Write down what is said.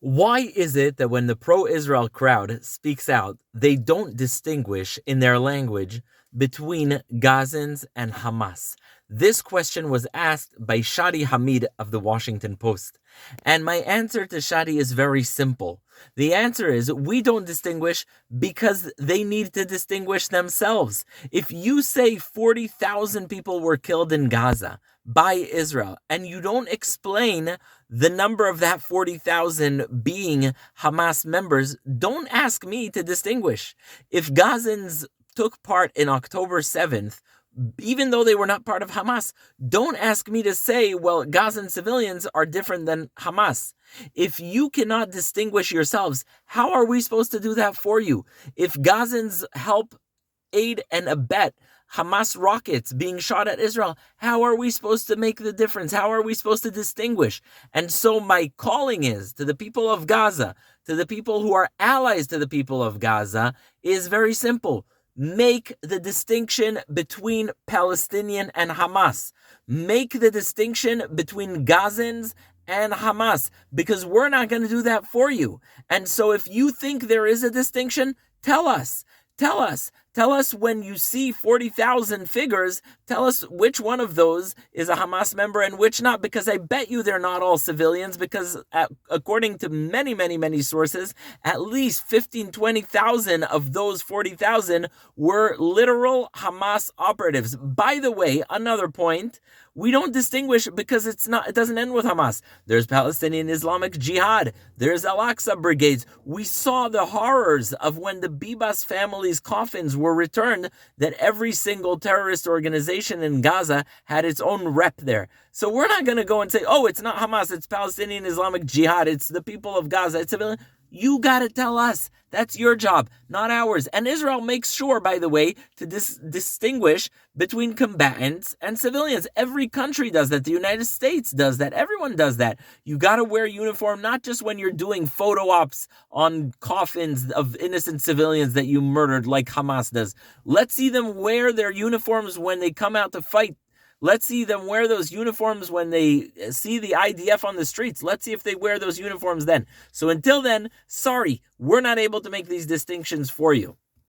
Why is it that when the pro-Israel crowd speaks out, they don't distinguish in their language between Gazans and Hamas? This question was asked by Shadi Hamid of the Washington Post. And my answer to Shadi is very simple. The answer is we don't distinguish because they need to distinguish themselves. If you say 40,000 people were killed in Gaza by Israel, and you don't explain the number of that 40,000 being Hamas members, don't ask me to distinguish. If Gazans took part in October 7th, even though they were not part of Hamas, don't ask me to say, well, Gazan civilians are different than Hamas. If you cannot distinguish yourselves, how are we supposed to do that for you? If Gazans help aid and abet Hamas rockets being shot at Israel, how are we supposed to make the difference? How are we supposed to distinguish? And so my calling is to the people of Gaza, to the people who are allies to the people of Gaza, is very simple. Make the distinction between Palestinian and Hamas. Make the distinction between Gazans and Hamas, because we're not going to do that for you. And so if you think there is a distinction, tell us. Tell us when you see 40,000 figures, tell us which one of those is a Hamas member and which not, because I bet you they're not all civilians, because according to many sources, at least 20,000 of those 40,000 were literal Hamas operatives. By the way, another point, we don't distinguish because it doesn't end with Hamas. There's Palestinian Islamic Jihad. There's Al-Aqsa brigades. We saw the horrors of when the Bibas family's coffins were returned, that every single terrorist organization in Gaza had its own rep there. So we're not going to go and say, oh, it's not Hamas, it's Palestinian Islamic Jihad, it's the people of Gaza, it's civilian. You got to tell us. That's your job, not ours. And Israel makes sure, by the way, to distinguish between combatants and civilians. Every country does that. The United States does that. Everyone does that. You got to wear uniform, not just when you're doing photo ops on coffins of innocent civilians that you murdered like Hamas does. Let's see them wear their uniforms when they come out to fight. Let's see them wear those uniforms when they see the IDF on the streets. Let's see if they wear those uniforms then. So until then, sorry, we're not able to make these distinctions for you.